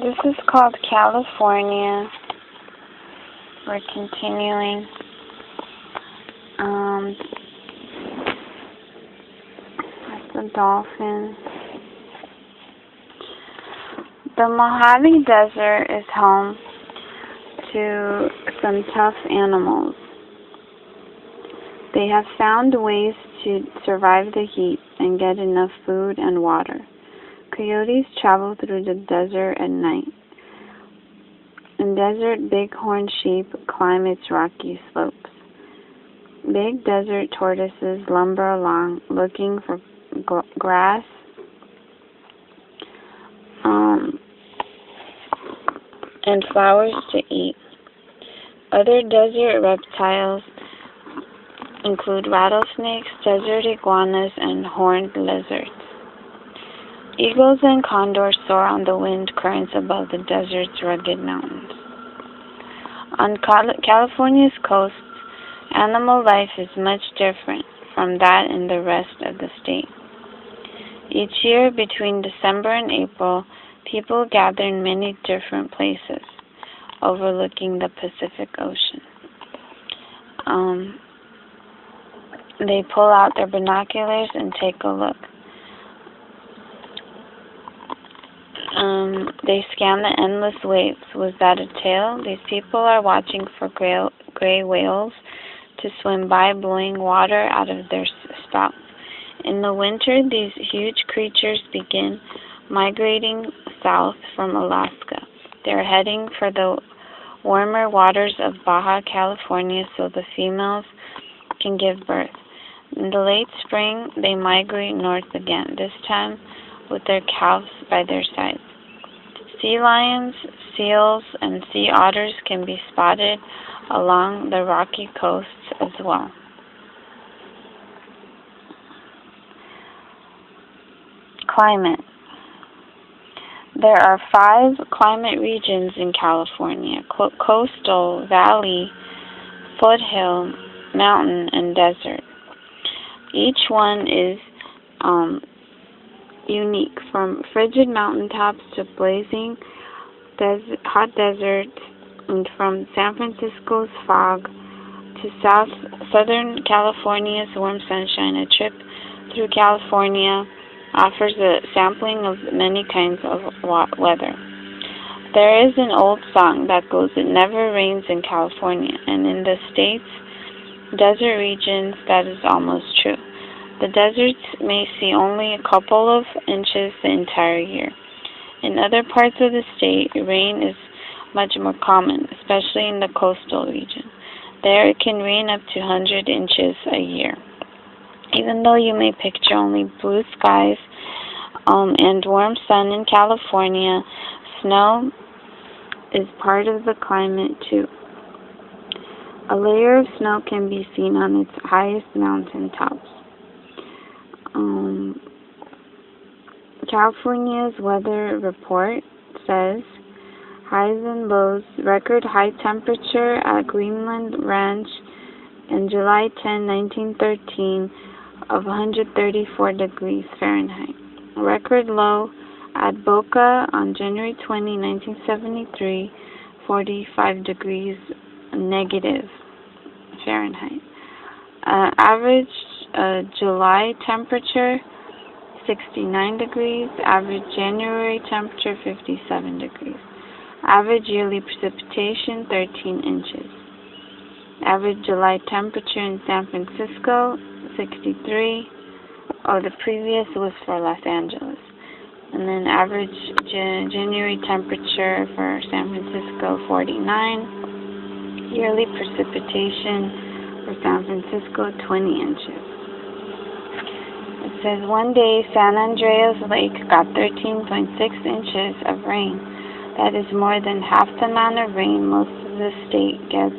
This is called California. We're continuing. That's a dolphin. The Mojave Desert is home to some tough animals. They have found ways to survive the heat and get enough food and water. Coyotes travel through the desert at night. In desert, bighorn sheep climb its rocky slopes. Big desert tortoises lumber along looking for grass and flowers to eat. Other desert reptiles include rattlesnakes, desert iguanas, and horned lizards. Eagles and condors soar on the wind currents above the desert's rugged mountains. On California's coasts, animal life is much different from that in the rest of the state. Each year, between December and April, people gather in many different places overlooking the Pacific Ocean. They pull out their binoculars and take a look. They scan the endless waves. Was that a tail? These people are watching for gray whales to swim by, blowing water out of their spouts. In the winter, these huge creatures begin migrating south from Alaska. They're heading for the warmer waters of Baja California so the females can give birth. In the late spring, they migrate north again, this time with their calves by their sides. Sea lions, seals, and sea otters can be spotted along the rocky coasts as well. Climate. There are 5 climate regions in California: coastal, valley, foothill, mountain, and desert. Each one is unique, from frigid mountaintops to blazing hot deserts, and from San Francisco's fog to Southern California's warm sunshine. A trip through California offers a sampling of many kinds of weather. There is an old song that goes, "It never rains in California," and in the state's desert regions that is almost true. The deserts may see only a couple of inches the entire year. In other parts of the state, rain is much more common, especially in the coastal region. There it can rain up to 100 inches a year. Even though you may picture only blue skies and warm sun in California, snow is part of the climate too. A layer of snow can be seen on its highest mountain tops. California's weather report says highs and lows. Record high temperature at Greenland Ranch on July 10, 1913 of 134 degrees Fahrenheit. Record low at Boca on January 20, 1973, 45 degrees negative Fahrenheit. Average July temperature 69 degrees. Average January temperature 57 degrees. Average yearly precipitation 13 inches. Average July temperature in San Francisco 63. The previous was for Los Angeles. And then average January temperature for San Francisco 49. Yearly precipitation for San Francisco 20 inches. It says one day San Andreas Lake got 13.6 inches of rain. That is more than half the amount of rain most of the state gets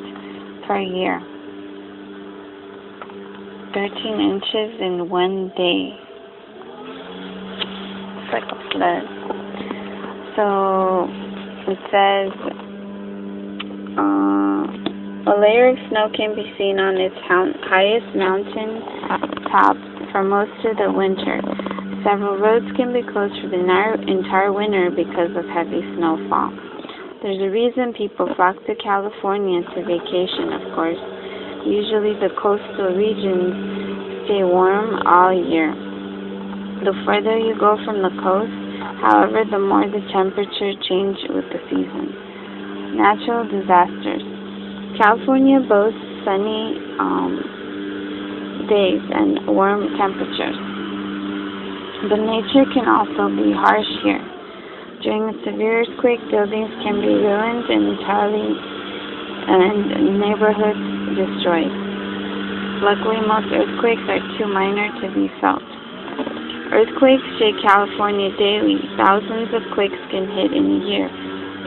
per year. 13 inches in one day. It's like a flood. So it says a layer of snow can be seen on its highest mountain tops for most of the winter. Several roads can be closed for the entire winter because of heavy snowfall. There's a reason people flock to California to vacation, of course. Usually the coastal regions stay warm all year. The further you go from the coast, however, the more the temperature changes with the seasons. Natural disasters. California boasts sunny days and warm temperatures. But nature can also be harsh here. During a severe earthquake, buildings can be ruined and neighborhoods destroyed. Luckily, most earthquakes are too minor to be felt. Earthquakes shake California daily. Thousands of quakes can hit in a year.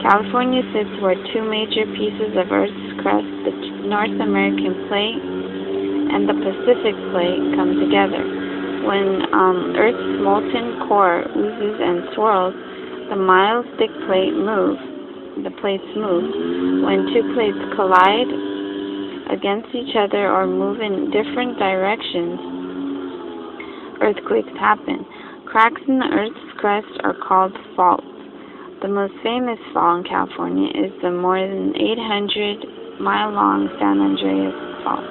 California sits where two major pieces of Earth's crust, the North American plate and the Pacific plate, come together. When Earth's molten core oozes and swirls, the miles thick plates move. When two plates collide against each other or move in different directions, earthquakes happen. Cracks in the Earth's crust are called faults. The most famous fault in California is the more than 800-mile-long San Andreas Fault.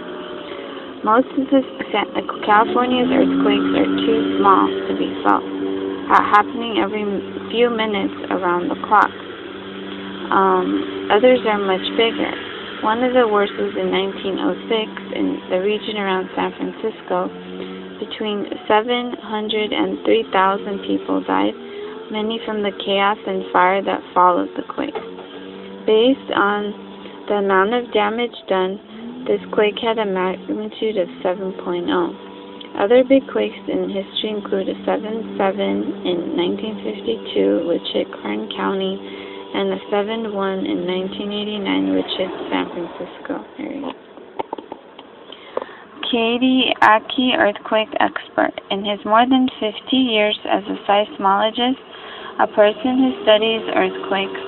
Most of California's earthquakes are too small to be felt, happening every few minutes around the clock. Others are much bigger. One of the worst was in 1906 in the region around San Francisco. Between 700 and 3,000 people died, many from the chaos and fire that followed the quake. Based on the amount of damage done, this quake had a magnitude of 7.0. Other big quakes in history include a 7.7 in 1952, which hit Kern County, and a 7.1 in 1989, which hit San Francisco area. Katie Aki, earthquake expert. In his more than 50 years as a seismologist, a person who studies earthquakes,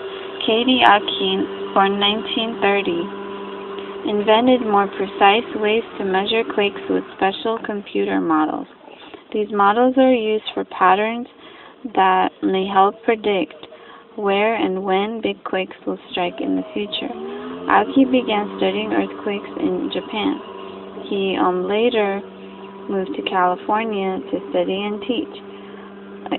Katie Aki, born 1930, invented more precise ways to measure quakes with special computer models. These models are used for patterns that may help predict where and when big quakes will strike in the future. Aki began studying earthquakes in Japan. He later moved to California to study and teach.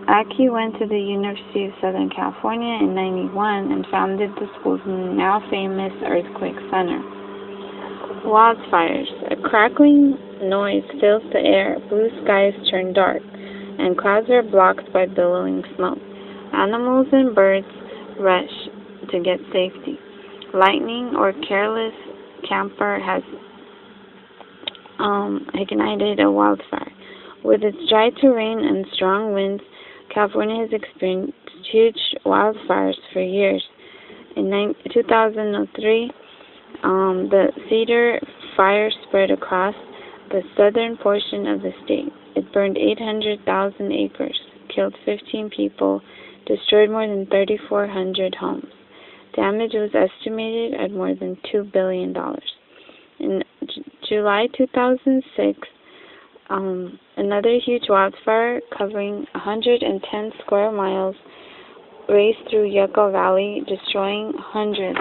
Aki went to the University of Southern California in 1991 and founded the school's now famous Earthquake Center. Wildfires. A crackling noise fills the air, blue skies turn dark, and clouds are blocked by billowing smoke. Animals and birds rush to get safety. Lightning or careless camper has ignited a wildfire. With its dry terrain and strong winds, California has experienced huge wildfires for years. In 2003, the Cedar Fire spread across the southern portion of the state. It burned 800,000 acres, killed 15 people, destroyed more than 3,400 homes. Damage was estimated at more than $2 billion. In July 2006, another huge wildfire covering 110 square miles raced through Yucca Valley, destroying hundreds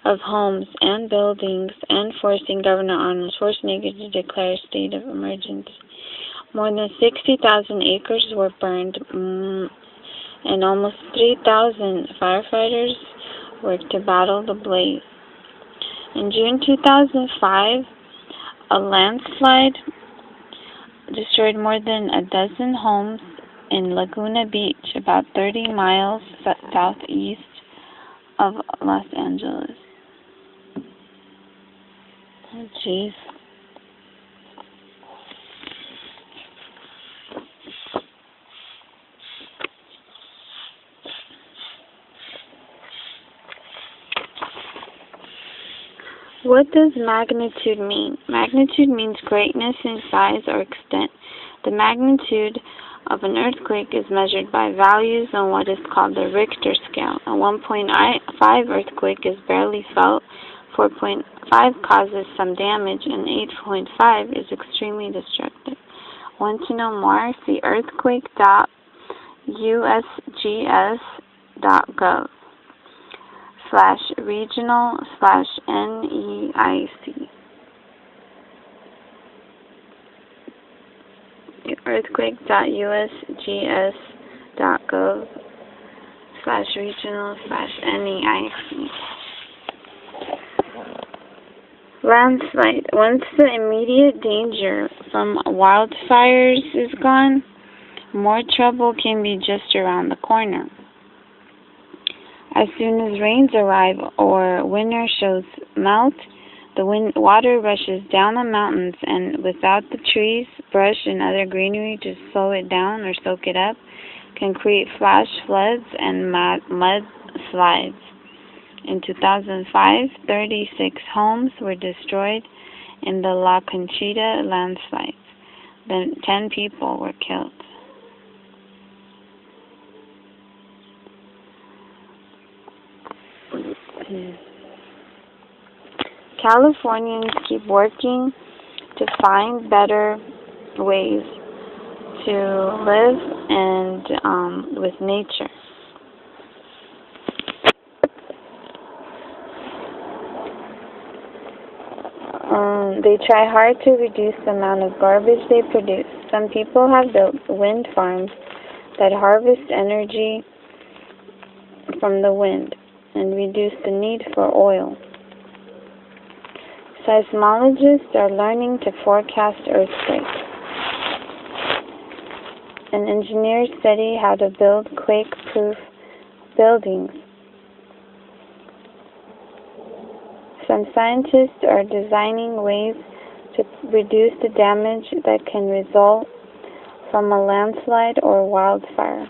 of homes and buildings and forcing Governor Arnold Schwarzenegger to declare a state of emergency. More than 60,000 acres were burned, and almost 3,000 firefighters worked to battle the blaze. In June 2005, a landslide destroyed more than a dozen homes in Laguna Beach, about 30 miles southeast of Los Angeles. Oh, jeez. What does magnitude mean? Magnitude means greatness in size or extent. The magnitude of an earthquake is measured by values on what is called the Richter scale. A 1.5 earthquake is barely felt, 4.5 causes some damage, and 8.5 is extremely destructive. Want to know more? See earthquake.usgs.gov/regional/NEIC. earthquake.usgs.gov/regional/NEIC. Landslide. Once the immediate danger from wildfires is gone, more trouble can be just around the corner. As soon as rains arrive or winter shows melt, the water rushes down the mountains, and without the trees, brush, and other greenery to slow it down or soak it up, can create flash floods and mudslides. In 2005, 36 homes were destroyed in the La Conchita landslides. Then 10 people were killed. Californians keep working to find better ways to live and with nature. They try hard to reduce the amount of garbage they produce. Some people have built wind farms that harvest energy from the wind and reduce the need for oil. Seismologists are learning to forecast earthquakes, and engineers study how to build quake-proof buildings. Some scientists are designing ways to reduce the damage that can result from a landslide or wildfire.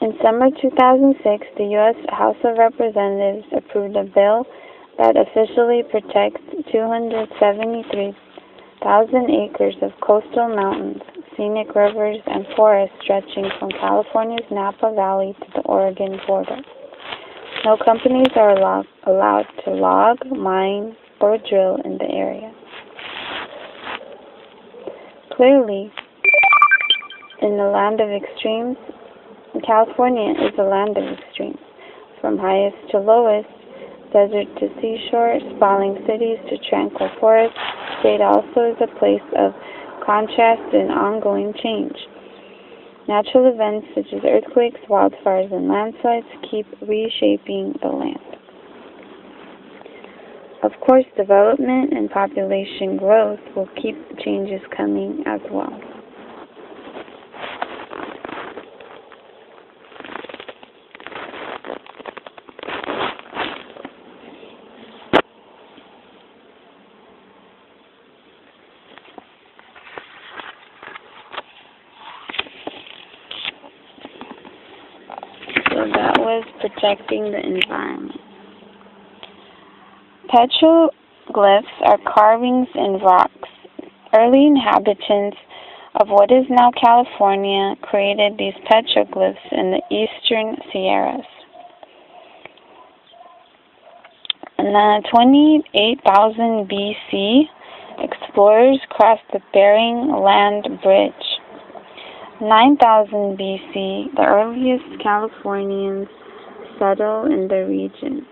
In summer 2006, the U.S. House of Representatives approved a bill that officially protects 273,000 acres of coastal mountains, scenic rivers, and forests stretching from California's Napa Valley to the Oregon border. No companies are allowed to log, mine, or drill in the area. Clearly, in the land of extremes, California is a land of extremes. From highest to lowest, desert to seashore, sprawling cities to tranquil forests, the state also is a place of contrast and ongoing change. Natural events such as earthquakes, wildfires, and landslides keep reshaping the land. Of course, development and population growth will keep changes coming as well. So that was protecting the environment. Petroglyphs are carvings in rocks. Early inhabitants of what is now California created these petroglyphs in the eastern Sierras. In 28,000 BC, explorers crossed the Bering Land Bridge. 9,000 BC, the earliest Californians settled in the region.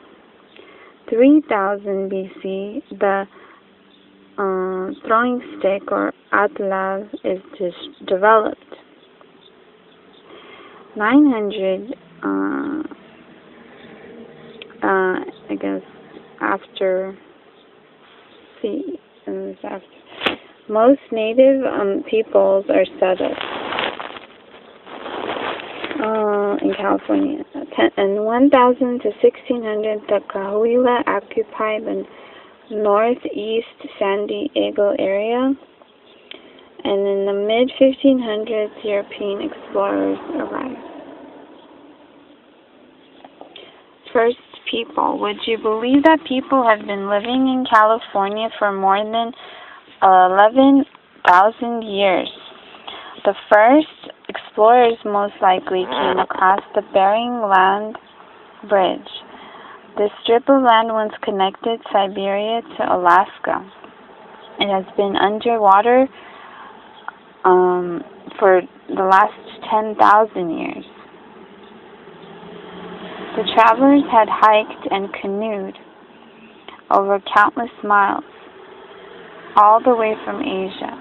3,000 BC, the throwing stick or atlav is developed. 900, I guess, after most native peoples are settled in California. And 1,000 to 1,600, the Cahuilla occupied the northeast San Diego area. And in the mid-1500s, European explorers arrived. First people. Would you believe that people have been living in California for more than 11,000 years? The first explorers most likely came across the Bering Land Bridge. This strip of land once connected Siberia to Alaska. It has been underwater for the last 10,000 years. The travelers had hiked and canoed over countless miles, all the way from Asia.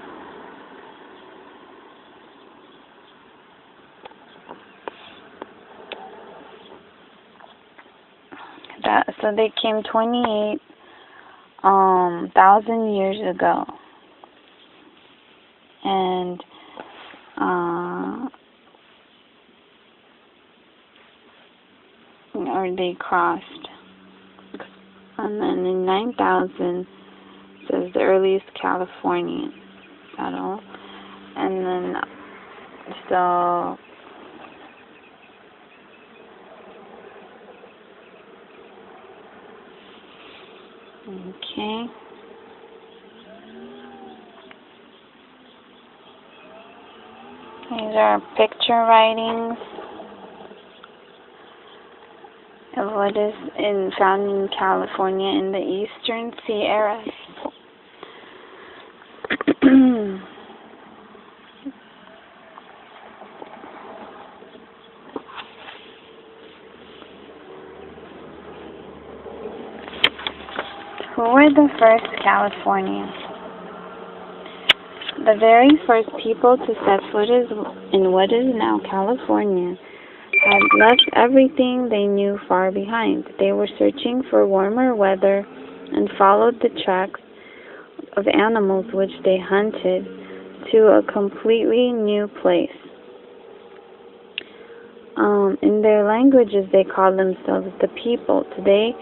So they came 28,000 years ago, and or they crossed, and then in 9,000 says the earliest Californian settle, and then so. Okay. These are picture writings of what is found in California in the Eastern Sierras. Who were the first Californians? The very first people to set foot in what is now California had left everything they knew far behind. They were searching for warmer weather and followed the tracks of animals which they hunted to a completely new place. In their languages, they called themselves the people. Today,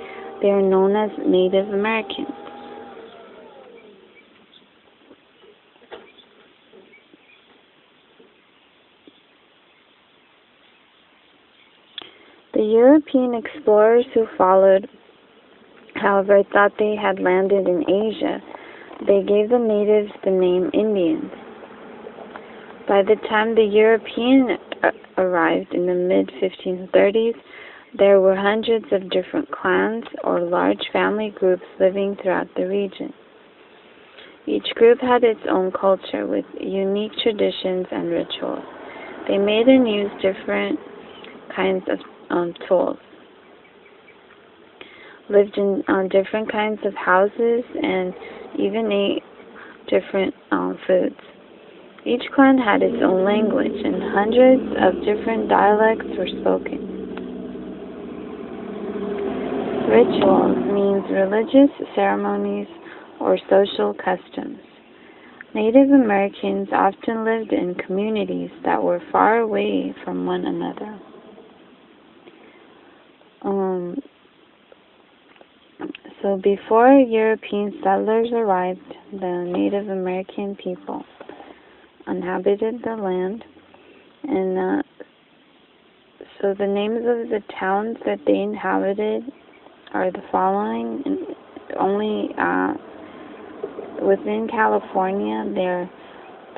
they are known as Native Americans. The European explorers who followed, however, thought they had landed in Asia. They gave the natives the name Indians. By the time the European arrived in the mid-1530s, there were hundreds of different clans or large family groups living throughout the region. Each group had its own culture with unique traditions and rituals. They made and used different kinds of tools, lived in different kinds of houses, and even ate different foods. Each clan had its own language, and hundreds of different dialects were spoken. Rituals means religious ceremonies or social customs. Native Americans often lived in communities that were far away from one another. So before European settlers arrived, the Native American people inhabited the land, and so the names of the towns that they inhabited are the following. Only within California, they're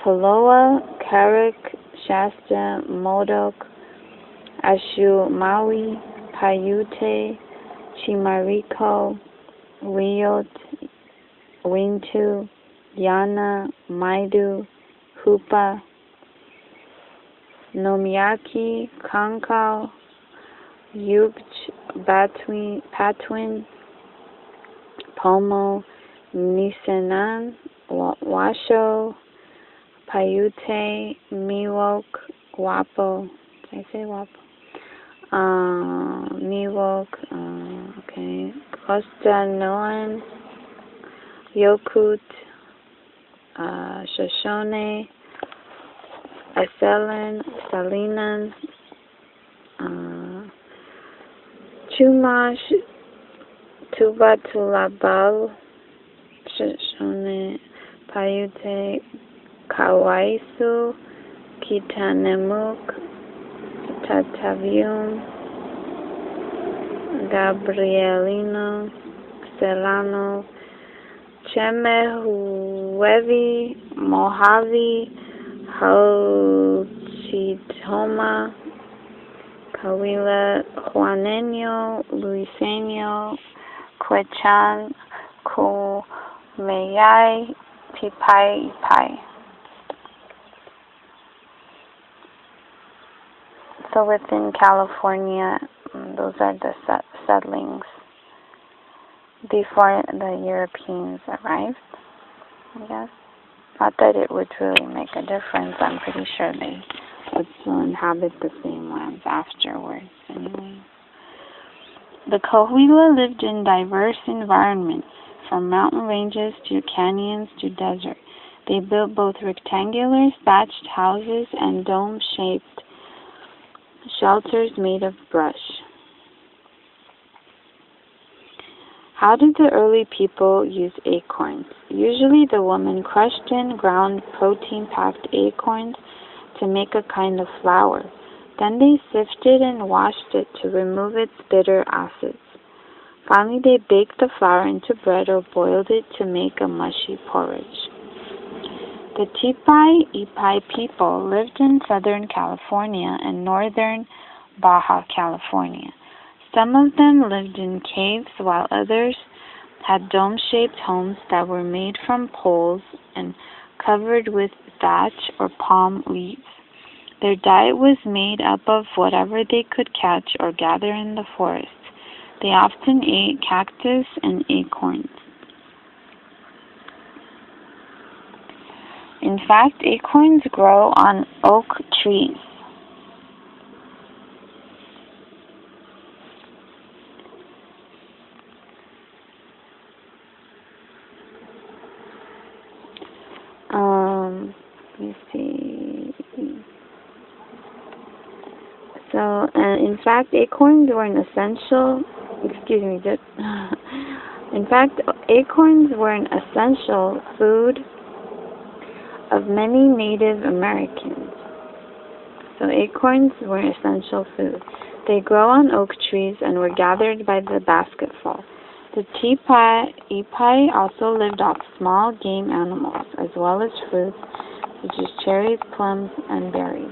Toloa, Carrick, Shasta, Modoc, Ashu, Maui, Paiute, Chimariko, Wiyot, Wintu, Yana, Maidu, Hupa, Nomiaki, Kankau, Yugch, Patwin, Pomo, Nisenan, Washo, Paiute, Miwok, Wapo. Did I say Wapo? Miwok, okay. Costa Noan, Yokut, Shoshone, Aselan, Salinan, Chumash, Tubatulabal, Shoshone, Paiute, Kawaisu, Kitanemuk, Tatavium, Gabrielino, Celano, Chemehuevi, Mojave, Hochitoma, Cahuilla, Juaneño, Luiseño, Quechan, Kumeyaay, Pipai, Ipai. So within California, those are the settlings before the Europeans arrived, I guess. Not that it would really make a difference. I'm pretty sure they would still inhabit the same lands afterwards anyway. The Cahuilla lived in diverse environments, from mountain ranges to canyons to desert. They built both rectangular thatched houses and dome-shaped shelters made of brush. How did the early people use acorns? Usually the women crushed and ground protein-packed acorns to make a kind of flour. Then they sifted and washed it to remove its bitter acids. Finally, they baked the flour into bread or boiled it to make a mushy porridge. The Tipai-Ipai people lived in Southern California and northern Baja California. Some of them lived in caves while others had dome-shaped homes that were made from poles and covered with thatch or palm leaves. Their diet was made up of whatever they could catch or gather in the forest. They often ate cactus and acorns. In fact, acorns grow on oak trees. Let me see. So, in fact, acorns were an essential. In fact, acorns were an essential food of many Native Americans. So, acorns were essential food. They grow on oak trees and were gathered by the basketful. The Tipai-Ipai also lived off small game animals, as well as fruits, such as cherries, plums, and berries.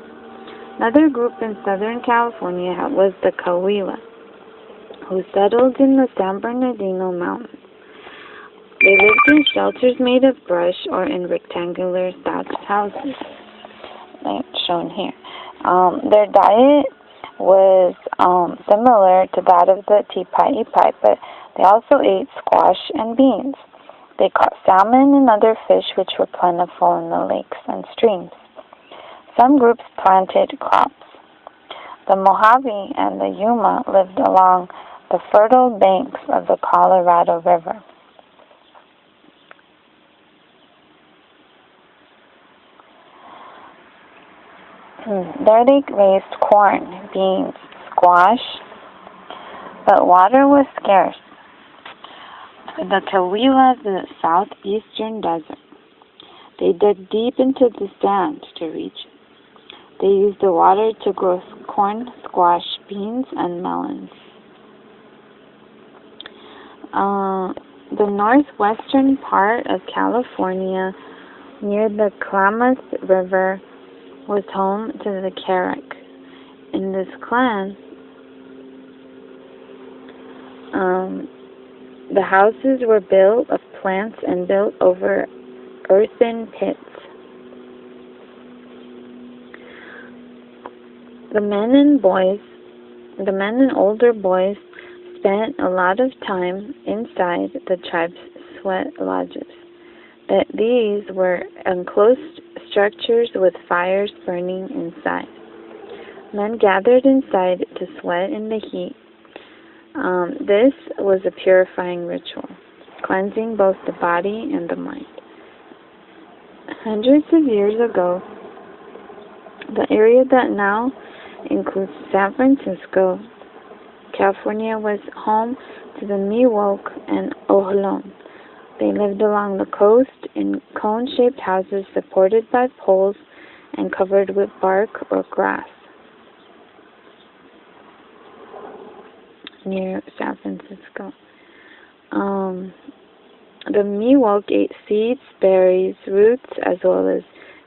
Another group in Southern California was the Cahuilla, who settled in the San Bernardino Mountains. They lived in shelters made of brush or in rectangular thatched houses, like shown here. Their diet was similar to that of the Tipai-Ipai, but they also ate squash and beans. They caught salmon and other fish which were plentiful in the lakes and streams. Some groups planted crops. The Mojave and the Yuma lived along the fertile banks of the Colorado River. There they raised corn, beans, squash, but water was scarce. The Cahuilla of the southeastern desert. They dug deep into the sand to reach it. They used the water to grow corn, squash, beans, and melons. The northwestern part of California, near the Klamath River, was home to the Carrick. In this clan, the houses were built of plants and built over earthen pits. The men and older boys spent a lot of time inside the tribe's sweat lodges. These were enclosed structures with fires burning inside. Men gathered inside to sweat in the heat. This was a purifying ritual, cleansing both the body and the mind. Hundreds of years ago, the area that now includes San Francisco, California, was home to the Miwok and Ohlone. They lived along the coast in cone-shaped houses supported by poles and covered with bark or grass near San Francisco. The Miwok ate seeds, berries, roots, as well as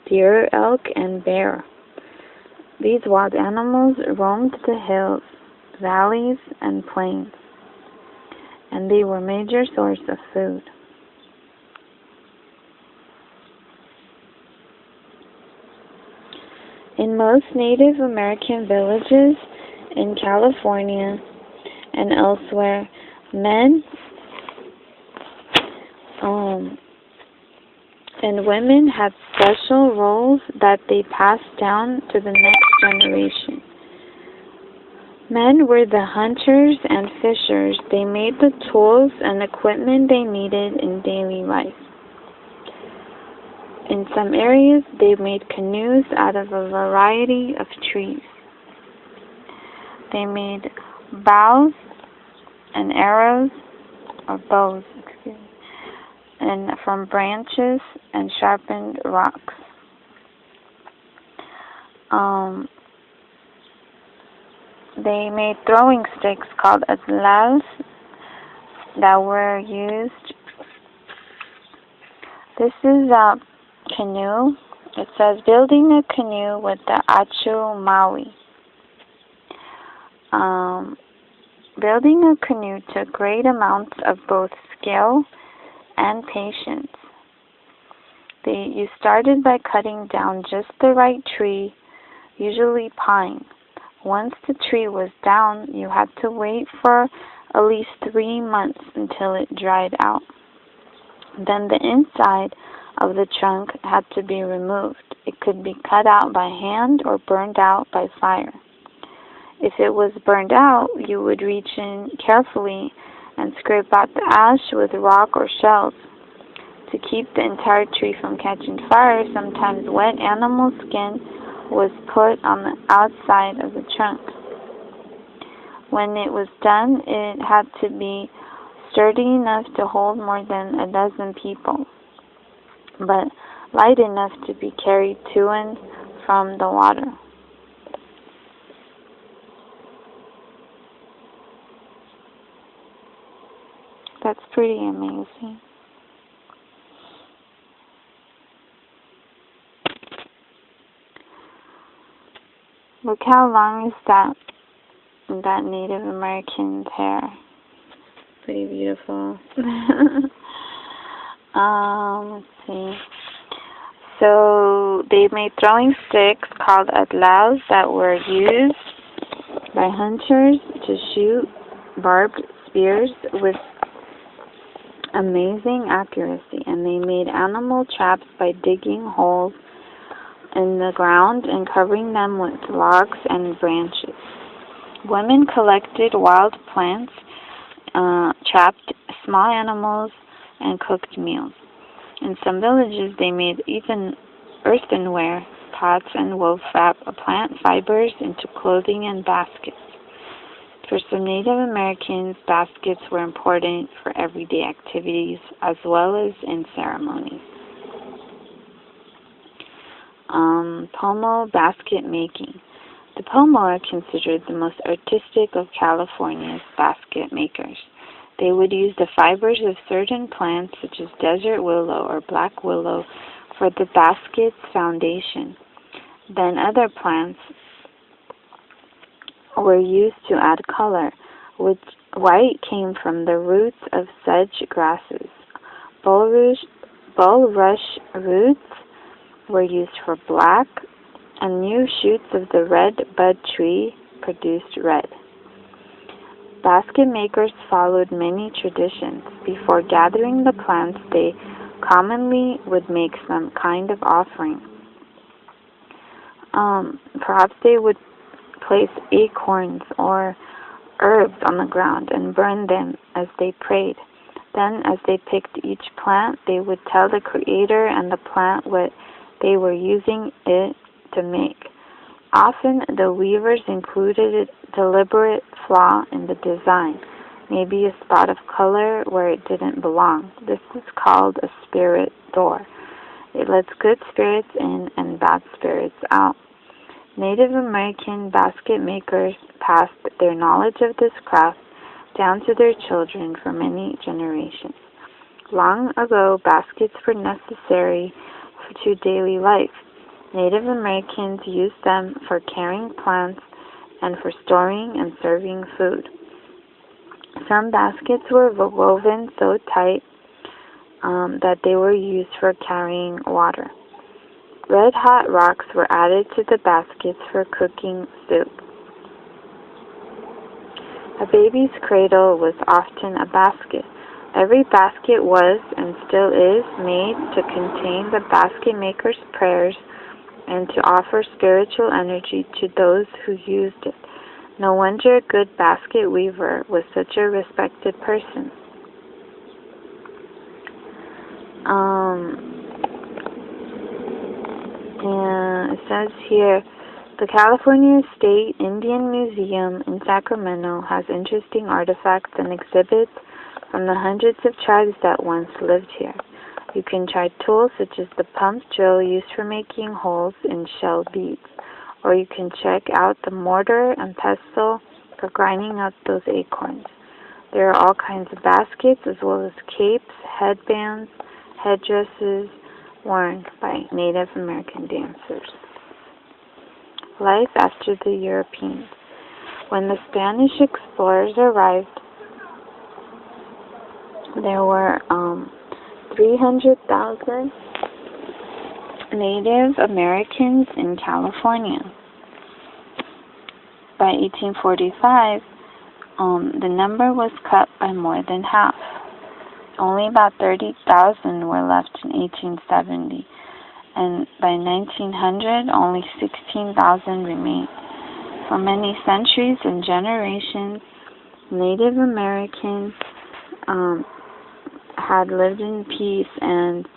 deer, elk, and bear. These wild animals roamed the hills, valleys, and plains, and they were a major source of food. In most Native American villages in California and elsewhere, men and women had special roles that they passed down to the next generation. Men were the hunters and fishers. They made the tools and equipment they needed in daily life. In some areas, they made canoes out of a variety of trees. They made bows and arrows, or bows, and from branches and sharpened rocks. They made throwing sticks called atlaus that were used. This is a canoe. It says building a canoe with the Achu Maui. Building a canoe took great amounts of both skill and patience. You started by cutting down just the right tree, usually pine. Once the tree was down, you had to wait for at least 3 months until it dried out. Then the inside of the trunk had to be removed. It could be cut out by hand or burned out by fire. If it was burned out, you would reach in carefully and scrape out the ash with rock or shells. To keep the entire tree from catching fire, sometimes wet animal skin was put on the outside of the trunk. When it was done, it had to be sturdy enough to hold more than a dozen people, but light enough to be carried to and from the water. That's pretty amazing. Look how long is that Native American's hair. Pretty beautiful. Let's see. So they made throwing sticks called atlaus that were used by hunters to shoot barbed spears with amazing accuracy, and they made animal traps by digging holes in the ground and covering them with logs and branches. Women collected wild plants, trapped small animals, and cooked meals. In some villages, they made even earthenware pots and wove plant fibers into clothing and baskets. For some Native Americans, baskets were important for everyday activities as well as in ceremonies. Pomo basket making. The Pomo are considered the most artistic of California's basket makers. They would use the fibers of certain plants such as desert willow or black willow for the basket's foundation. Then other plants were used to add color, which white came from the roots of sedge grasses. Bulrush roots were used for black, and new shoots of the red bud tree produced red. Basket makers followed many traditions. Before gathering the plants, they commonly would make some kind of offering. Perhaps they would place acorns or herbs on the ground and burn them as they prayed. Then, as they picked each plant, they would tell the creator and the plant what they were using it to make. Often, the weavers included a deliberate flaw in the design, maybe a spot of color where it didn't belong. This is called a spirit door. It lets good spirits in and bad spirits out. Native American basket makers passed their knowledge of this craft down to their children for many generations. Long ago, baskets were necessary to daily life. Native Americans used them for carrying plants and for storing and serving food. Some baskets were woven so tight that they were used for carrying water. Red-hot rocks were added to the baskets for cooking soup. A baby's cradle was often a basket. Every basket was, and still is, made to contain the basket maker's prayers and to offer spiritual energy to those who used it. No wonder a good basket weaver was such a respected person. And it says here, the California State Indian Museum in Sacramento has interesting artifacts and exhibits from the hundreds of tribes that once lived here. You can try tools such as the pump drill used for making holes in shell beads, or you can check out the mortar and pestle for grinding up those acorns. There are all kinds of baskets as well as capes, headbands, headdresses worn by Native American dancers. Life after the Europeans. When the Spanish explorers arrived, there were 300,000 Native Americans in California. By 1845, the number was cut by more than half. Only about 30,000 were left in 1870, and by 1900, only 16,000 remained. For many centuries and generations, Native Americans had lived in peace and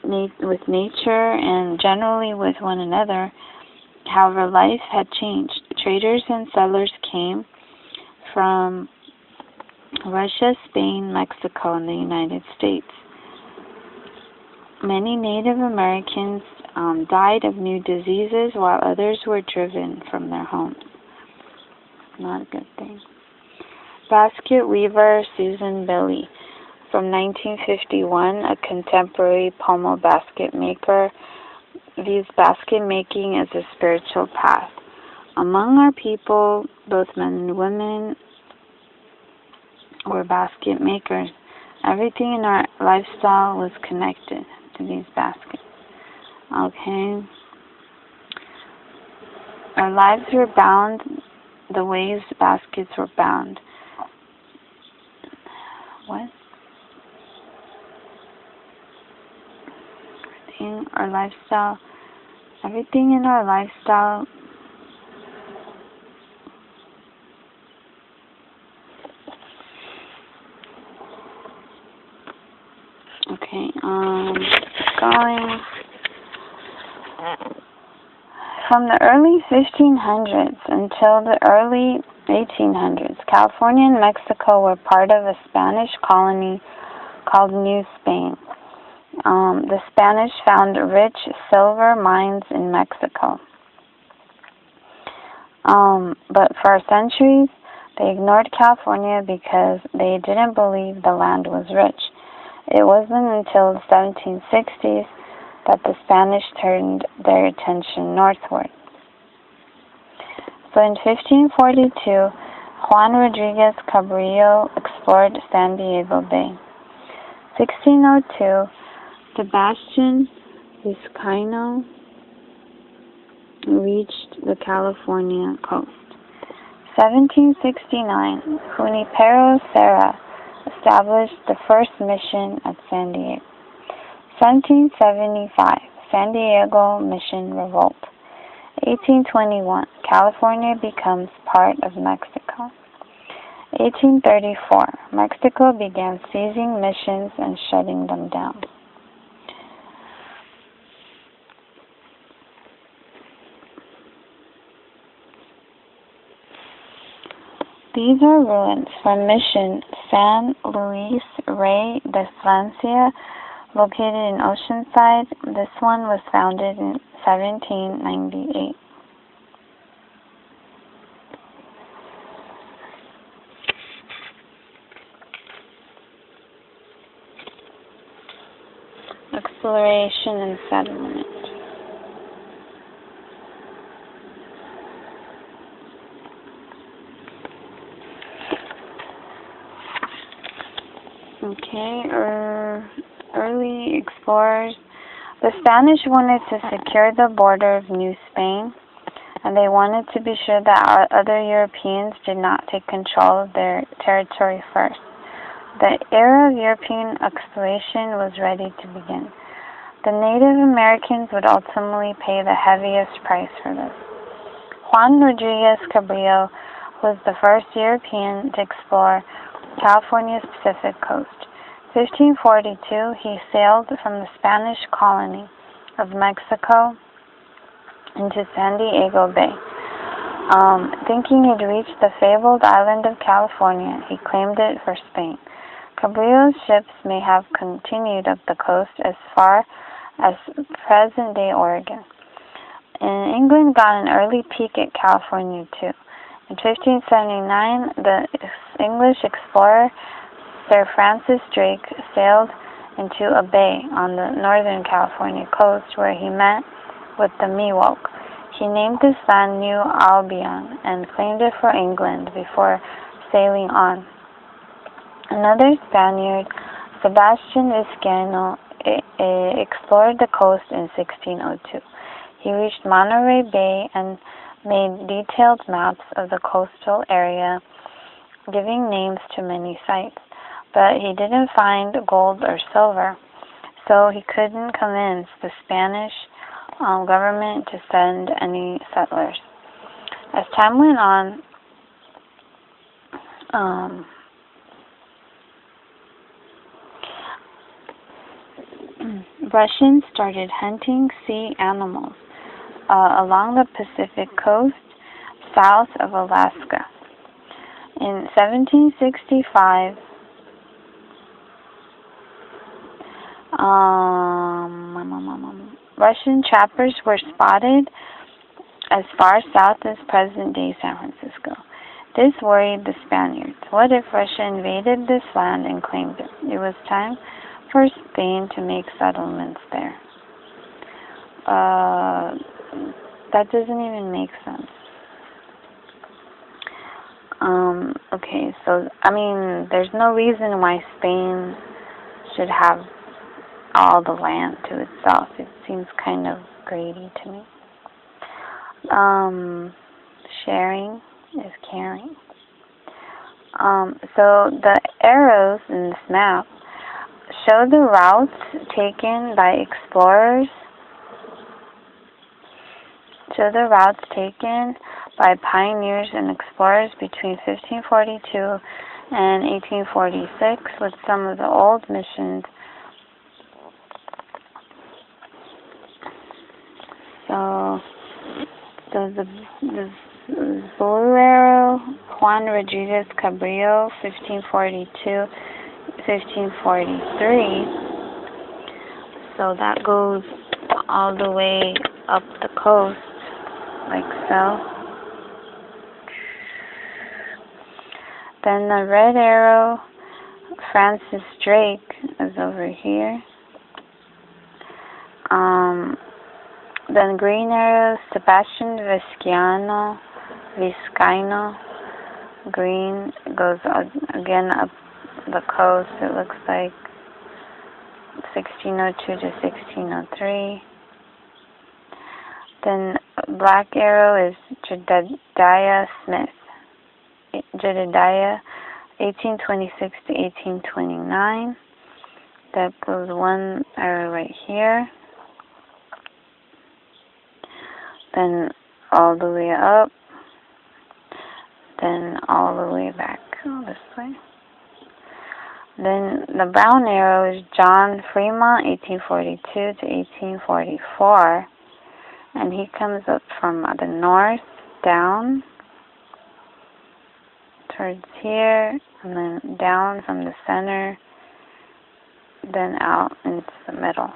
with nature and generally with one another. However, life had changed. Traders and settlers came from Russia, Spain, Mexico, and the United States. Many Native Americans died of new diseases while others were driven from their homes. Not a good thing. Basket weaver Susan Billy. From 1951, a contemporary pommel basket maker views basket making as a spiritual path. Among our people, both men and women were basket makers. Everything in our lifestyle was connected to these baskets. Okay. Our lives were bound the ways baskets were bound. What? Our lifestyle, everything in our lifestyle going from the early 1500s until the early 1800s, California and Mexico were part of a Spanish colony called New Spain. The Spanish found rich silver mines in Mexico. But for centuries, they ignored California because they didn't believe the land was rich. It wasn't until the 1760s that the Spanish turned their attention northward. So in 1542, Juan Rodriguez Cabrillo explored San Diego Bay. 1602, Sebastian Vizcaino reached the California coast. 1769, Junipero Serra established the first mission at San Diego. 1775, San Diego Mission Revolt. 1821, California becomes part of Mexico. 1834, Mexico began seizing missions and shutting them down. These are ruins from Mission San Luis Rey de Francia, located in Oceanside. This one was founded in 1798. Exploration and settlement. Okay, early explorers. The Spanish wanted to secure the border of New Spain, and they wanted to be sure that other Europeans did not take control of their territory first. The era of European exploration was ready to begin. The Native Americans would ultimately pay the heaviest price for this. Juan Rodriguez Cabrillo was the first European to explore California's Pacific coast. 1542, he sailed from the Spanish colony of Mexico into San Diego Bay. Thinking he'd reached the fabled island of California, he claimed it for Spain. Cabrillo's ships may have continued up the coast as far as present-day Oregon. And England got an early peek at California, too. In 1579, the English explorer Sir Francis Drake sailed into a bay on the northern California coast where he met with the Miwok. He named this land New Albion and claimed it for England before sailing on. Another Spaniard, Sebastian Vizcaino, explored the coast in 1602. He reached Monterey Bay and made detailed maps of the coastal area, giving names to many sites. But he didn't find gold or silver, so he couldn't convince the Spanish government to send any settlers. As time went on, Russians started hunting sea animals along the Pacific coast south of Alaska. In 1765, Russian trappers were spotted as far south as present-day San Francisco. This worried the Spaniards. What if Russia invaded this land and claimed it? It was time for Spain to make settlements there. That doesn't even make sense. Okay, so, I mean, there's no reason why Spain should have all the land to itself. It seems kind of greedy to me. Sharing is caring. So the arrows in this map show the routes taken by explorers. Show the routes taken by pioneers and explorers between 1542 and 1846, with some of the old missions. So the blue arrow, Juan Rodriguez Cabrillo, 1542, 1543. So that goes all the way up the coast, like so. Then the red arrow, Francis Drake, is over here. Then green arrow, Sebastian Vizcaino. Green goes again up the coast. It looks like 1602 to 1603. Then black arrow is Jedediah Smith. Jedediah, 1826 to 1829. That goes one arrow right here. Then all the way up, then all the way back this way. Then the brown arrow is John Fremont, 1842 to 1844, and he comes up from the north down towards here, and then down from the center, then out into the middle.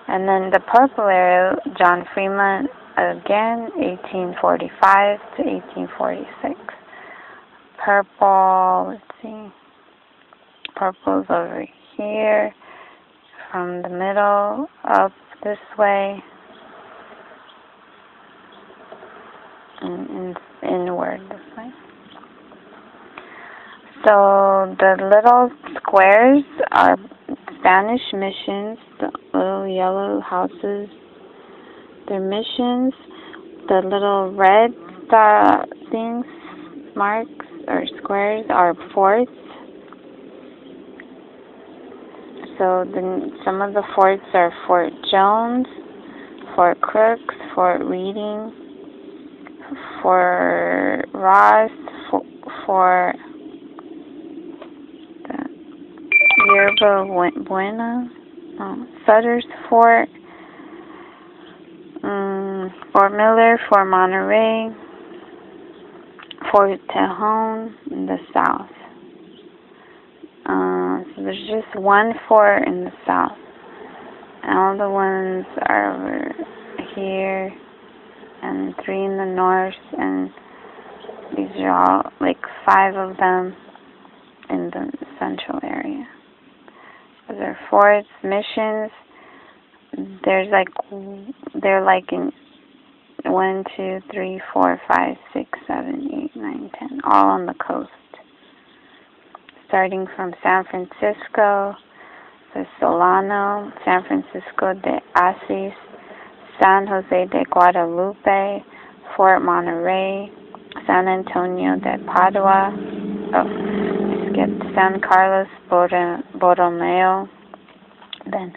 And then the purple arrow, John Fremont, again, 1845 to 1846. Purple, let's see. Purple's over here, from the middle, up this way, and inward this way. So the little squares are Spanish missions, the little yellow houses. They're missions. The little red things, marks or squares, are forts. So some of the forts are Fort Jones, Fort Crooks, Fort Reading, Fort Ross, Fort Yerba Buena, Sutter's Fort, Fort Miller, Fort Monterey, Fort Tejon in the south. So there's just one fort in the south. And all the ones are over here, and 3 in the north, and these are all, like 5 of them in the central area. Those are forts, missions. They're like in 1, 2, 3, 4, 5, 6, 7, 8, 9, 10, all on the coast. Starting from San Francisco, so Solano, San Francisco de Asís, San Jose de Guadalupe, Fort Monterey, San Antonio de Padua, San Carlos Borromeo, then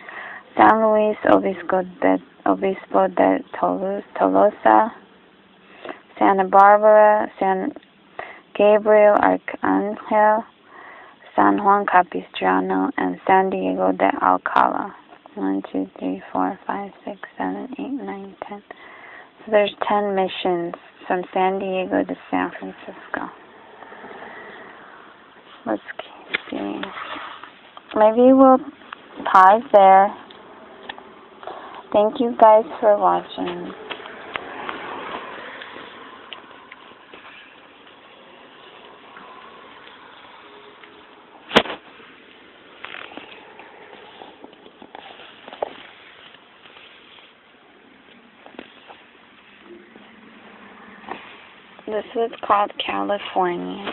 San Luis Obispo de Tolosa, Santa Barbara, San Gabriel Arcángel, San Juan Capistrano, and San Diego de Alcala. 1, 2, 3, 4, 5, 6, 7, 8, 9, 10. So there's 10 missions from San Diego to San Francisco. Let's see. Maybe we'll pause there. Thank you guys for watching. This was called California.